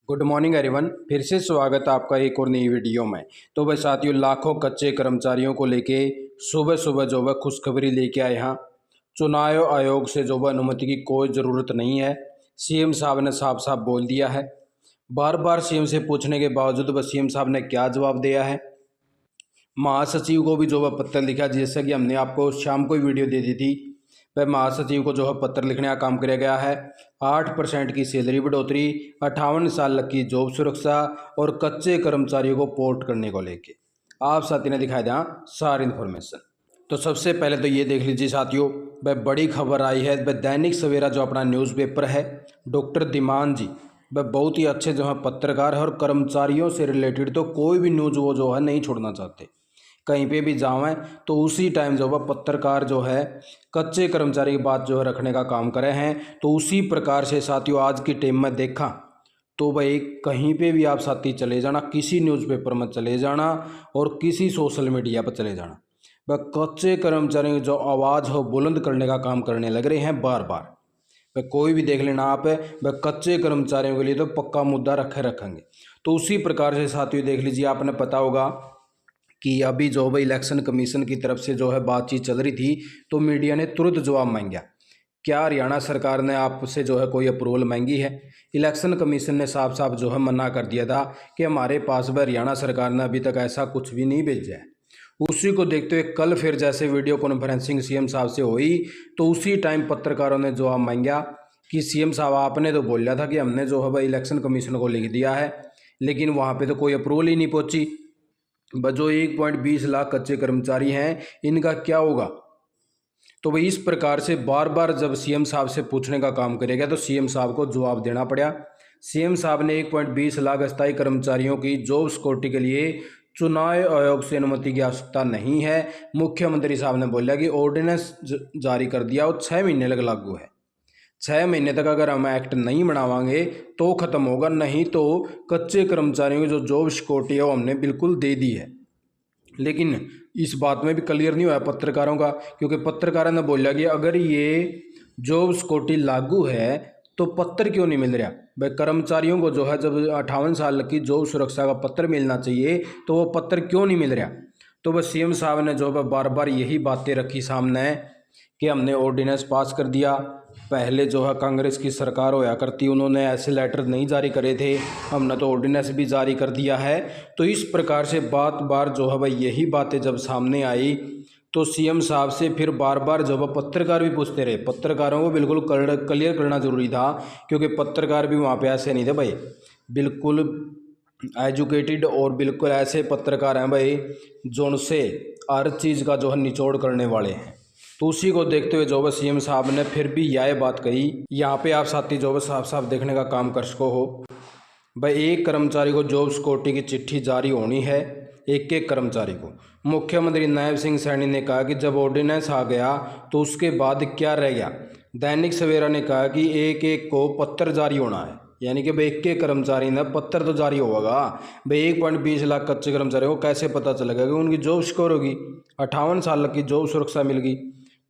Good morning everyone, फिर से स्वागत है आपका एक और नई वीडियो में। तो भाई साथियों, लाखों कच्चे कर्मचारियों को लेके सुबह सुबह जो है खुशखबरी लेके आए हैं। चुनाव आयोग से जो है अनुमति की कोई ज़रूरत नहीं है, सीएम साहब ने साफ साफ बोल दिया है। बार बार सीएम से पूछने के बावजूद बस सीएम साहब ने क्या जवाब दिया है। महासचिव को भी जो है पत्र लिखा, जैसा कि हमने आपको शाम को ही वीडियो दे दी थी। वह महासचिव को जो है पत्र लिखने का काम किया गया है। 8% की सैलरी बढ़ोतरी, 58 साल की जॉब सुरक्षा और कच्चे कर्मचारियों को पोर्ट करने को लेके आप साथी ने दिखाया था सारी इन्फॉर्मेशन। तो सबसे पहले तो ये देख लीजिए साथियों, वह बड़ी खबर आई है। वह दैनिक सवेरा जो अपना न्यूज़पेपर है, डॉक्टर धीमान जी वह बहुत ही अच्छे जो है पत्रकार है और कर्मचारियों से रिलेटेड तो कोई भी न्यूज़ वो जो है नहीं छोड़ना चाहते। कहीं पे भी जाएं तो उसी टाइम जो है पत्रकार जो है कच्चे कर्मचारी की बात जो है रखने का काम करे हैं। तो उसी प्रकार से साथियों आज की टीम में देखा तो भाई कहीं पे भी आप साथी चले जाना, किसी न्यूज़पेपर में चले जाना और किसी सोशल मीडिया पर चले जाना, वह कच्चे कर्मचारियों की जो आवाज़ हो बुलंद करने का काम करने लग रहे हैं बार बार। वह कोई भी देख लेना आप, वह कच्चे कर्मचारियों के लिए तो पक्का मुद्दा रखेंगे। तो उसी प्रकार से साथियों देख लीजिए, आपने पता होगा कि अभी जो है इलेक्शन कमीशन की तरफ से जो है बातचीत चल रही थी, तो मीडिया ने तुरंत जवाब मांगा। क्या हरियाणा सरकार ने आपसे जो है कोई अप्रूवल मांगी है? इलेक्शन कमीशन ने साफ साफ जो है मना कर दिया था कि हमारे पास वह हरियाणा सरकार ने अभी तक ऐसा कुछ भी नहीं भेजा है। उसी को देखते हुए कल फिर जैसे वीडियो कॉन्फ्रेंसिंग सीएम साहब से हुई, तो उसी टाइम पत्रकारों ने जवाब मांगा कि सीएम साहब आपने तो बोला था कि हमने जो है वह इलेक्शन कमीशन को लिख दिया है, लेकिन वहाँ पर तो कोई अप्रूवल ही नहीं पहुँची। जो 1.20 लाख कच्चे कर्मचारी हैं, इनका क्या होगा? तो भाई इस प्रकार से बार बार जब सीएम साहब से पूछने का काम करेगा तो सीएम साहब को जवाब देना पड़ा। सीएम साहब ने 1.20 लाख अस्थायी कर्मचारियों की जॉब सिक्योरिटी के लिए चुनाव आयोग से अनुमति की आवश्यकता नहीं है। मुख्यमंत्री साहब ने बोला कि ऑर्डिनेंस जारी कर दिया और 6 महीने लग लागू है। 6 महीने तक अगर हम एक्ट नहीं बनावांगे तो ख़त्म होगा, नहीं तो कच्चे कर्मचारियों की जो जॉब सिक्योरिटी है वो हमने बिल्कुल दे दी है। लेकिन इस बात में भी क्लियर नहीं हुआ पत्रकारों का, क्योंकि पत्रकारों ने बोला कि अगर ये जॉब सिक्योरिटी लागू है तो पत्र क्यों नहीं मिल रहा? भाई कर्मचारियों को जो है जब 58 साल की जॉब सुरक्षा का पत्र मिलना चाहिए तो वो पत्र क्यों नहीं मिल रहा? तो बस सीएम साहब ने जो है बार बार यही बातें रखी सामने कि हमने ऑर्डिनेंस पास कर दिया। पहले जो है कांग्रेस की सरकार होया करती, उन्होंने ऐसे लेटर नहीं जारी करे थे, हमने तो ऑर्डिनेंस भी जारी कर दिया है। तो इस प्रकार से बात बार जो है भाई यही बातें जब सामने आई तो सीएम साहब से फिर बार बार जो है पत्रकार भी पूछते रहे। पत्रकारों को बिल्कुल क्लियर करना जरूरी था, क्योंकि पत्रकार भी वहाँ पे ऐसे नहीं थे भाई, बिल्कुल एजुकेटेड और बिल्कुल ऐसे पत्रकार हैं भाई जो उनसे हर चीज़ का जो है निचोड़ करने वाले हैं। तो उसी को देखते हुए जो है सीएम साहब ने फिर भी यह बात कही। यहाँ पे आप साथी जो है साफ साफ देखने का काम कर सको हो, भाई एक कर्मचारी को जॉब सिक्योरिटी की चिट्ठी जारी होनी है, एक एक कर्मचारी को। मुख्यमंत्री नायब सिंह सैनी ने कहा कि जब ऑर्डिनेंस आ गया तो उसके बाद क्या रह गया? दैनिक सवेरा ने कहा कि एक एक को पत्र जारी होना है, यानी कि भाई एक एक कर्मचारी ने पत्र तो जारी होगा। भाई 1.20 लाख कच्चे कर्मचारियों को कैसे पता चलेगा कि उनकी जॉब सिक्योर होगी, 58 साल की जॉब सुरक्षा मिल गई?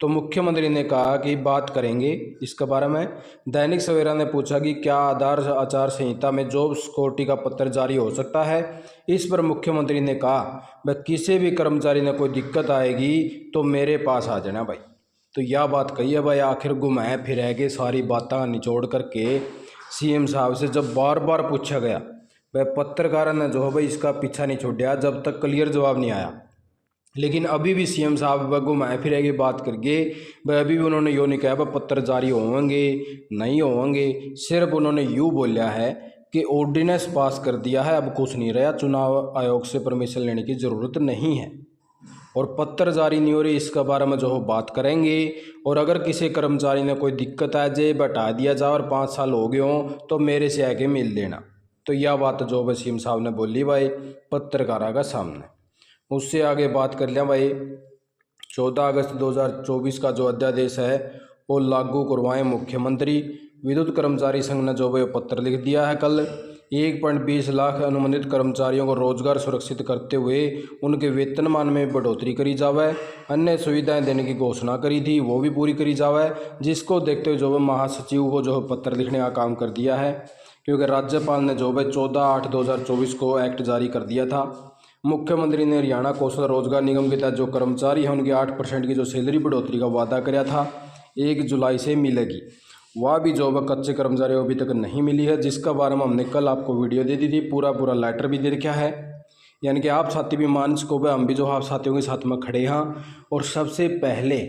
तो मुख्यमंत्री ने कहा कि बात करेंगे इसके बारे में। दैनिक सवेरा ने पूछा कि क्या आदर्श आचार संहिता में जॉब सिक्योरिटी का पत्र जारी हो सकता है? इस पर मुख्यमंत्री ने कहा भाई किसी भी कर्मचारी ने कोई दिक्कत आएगी तो मेरे पास आ जाना भाई। तो यह बात कही है भाई, आखिर घुमाए फिर के सारी बातें निचोड़ करके सीएम साहब से जब बार बार पूछा गया, वह पत्रकारों ने जो है भाई इसका पीछा नहीं छोड़ा जब तक क्लियर जवाब नहीं आया। लेकिन अभी भी सीएम साहब घुमाए फिर की बात करके वह अभी भी उन्होंने यूँ नहीं कहा वह पत्र जारी होंगे नहीं होंगे, सिर्फ उन्होंने यूँ बोला है कि ऑर्डिनेंस पास कर दिया है, अब कुछ नहीं रहा, चुनाव आयोग से परमिशन लेने की ज़रूरत नहीं है और पत्र जारी नहीं हो रही, इसके बारे में जो बात करेंगे। और अगर किसी कर्मचारी ने कोई दिक्कत आ जाए, बता दिया जाए और 5 साल हो गए हों तो मेरे से आके मिल लेना। तो यह बात जो वसीम साहब ने बोली भाई पत्रकारों का सामने। उससे आगे बात कर लिया भाई 14 अगस्त 2024 का जो अध्यादेश है वो लागू करवाएं मुख्यमंत्री। विद्युत कर्मचारी संघ ने जो है पत्र लिख दिया है कल। 1.20 लाख अनुबंधित कर्मचारियों को रोजगार सुरक्षित करते हुए उनके वेतनमान में बढ़ोतरी करी जावे, अन्य सुविधाएं देने की घोषणा करी थी वो भी पूरी करी जावे, जिसको देखते हुए जो महासचिव को जो पत्र लिखने का काम कर दिया है क्योंकि राज्यपाल ने जो है 14/8/2024 को एक्ट जारी कर दिया था। मुख्यमंत्री ने हरियाणा कौशल रोजगार निगम के तहत जो कर्मचारी हैं उनकी 8% की जो सैलरी बढ़ोतरी का वादा किया था 1 जुलाई से मिलेगी, वह भी जो है कच्चे कर्मचारियों को अभी तक नहीं मिली है, जिसका बारे में हमने कल आपको वीडियो दे दी थी। पूरा लेटर भी दे रखा है, यानी कि आप साथी भी मान सको भाई हम भी जो आप साथियों के साथ में खड़े हैं। और सबसे पहले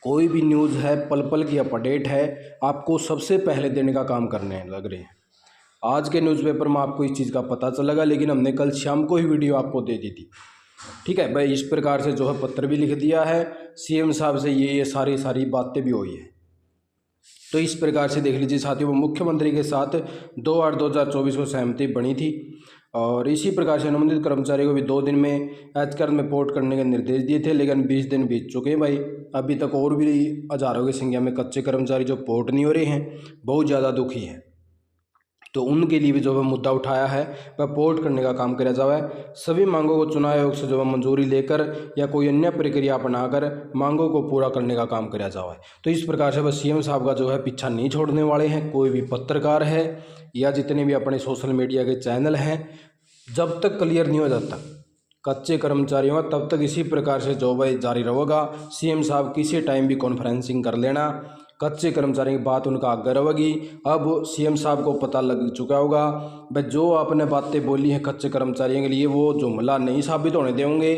कोई भी न्यूज़ है, पल पल की अपडेट है, आपको सबसे पहले देने का काम करने लग रहे हैं। आज के न्यूज़पेपर में आपको इस चीज़ का पता चलेगा, लेकिन हमने कल शाम को ही वीडियो आपको दे दी थी। ठीक है भाई, इस प्रकार से जो है पत्र भी लिख दिया है सीएम साहब से, ये सारी बातें भी हुई है। तो इस प्रकार से देख लीजिए साथियों, मुख्यमंत्री के साथ 2/8/2024 को सहमति बनी थी और इसी प्रकार से अनुबंधित कर्मचारियों को भी 2 दिन में एचकर में रिपोर्ट करने के निर्देश दिए थे, लेकिन 20 दिन बीत चुके हैं भाई। अभी तक और भी हज़ारों की संख्या में कच्चे कर्मचारी जो पोर्ट नहीं हो रहे हैं, बहुत ज़्यादा दुखी है। तो उनके लिए भी जो है मुद्दा उठाया है वह पोर्ट करने का काम किया जाए। सभी मांगों को चुनाव आयोग से जो है मंजूरी लेकर या कोई अन्य प्रक्रिया अपनाकर मांगों को पूरा करने का काम किया जाए। तो इस प्रकार से बस सीएम साहब का जो है पीछा नहीं छोड़ने वाले हैं। कोई भी पत्रकार है या जितने भी अपने सोशल मीडिया के चैनल हैं, जब तक क्लियर नहीं हो जाता कच्चे कर्मचारियों का, तब तक इसी प्रकार से जो है जारी रहेगा। सीएम साहब किसी टाइम भी कॉन्फ्रेंसिंग कर लेना, कच्चे कर्मचारी की बात उनका आगे रहेगी। अब सीएम साहब को पता लग चुका होगा भाई जो आपने बातें बोली हैं कच्चे कर्मचारियों के लिए वो जुमला नहीं साबित होने देंगे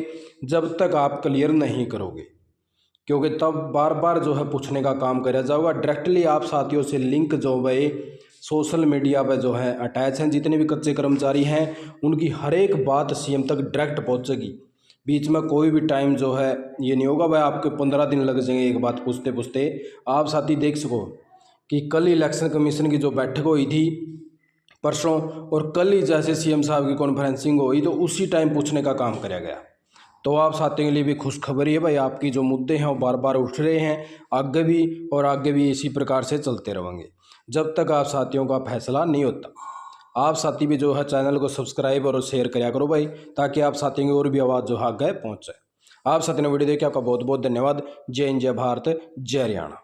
जब तक आप क्लियर नहीं करोगे, क्योंकि तब बार बार जो है पूछने का काम किया जाएगा। डायरेक्टली आप साथियों से लिंक जो है सोशल मीडिया पर जो है अटैच हैं, जितने भी कच्चे कर्मचारी हैं उनकी हर एक बात सीएम तक डायरेक्ट पहुंचेगी। बीच में कोई भी टाइम जो है ये नहीं होगा भाई आपके 15 दिन लग जाएंगे एक बात पूछते पूछते। आप साथी देख सको कि कल इलेक्शन कमीशन की जो बैठक हुई थी परसों, और कल ही जैसे सीएम साहब की कॉन्फ्रेंसिंग हुई तो उसी टाइम पूछने का काम किया गया। तो आप साथियों के लिए भी खुशखबरी है भाई, आपकी जो मुद्दे हैं वो बार बार उठ रहे हैं, आगे भी इसी प्रकार से चलते रहेंगे जब तक आप साथियों का फैसला नहीं होता। आप साथी भी जो है चैनल को सब्सक्राइब और शेयर करा करो भाई, ताकि आप साथियों की और भी आवाज़ जो है आगे पहुँच जाए। आप साथियों ने वीडियो देखिए, आपका बहुत बहुत धन्यवाद। जय हिंद, जय भारत, जय हरियाणा।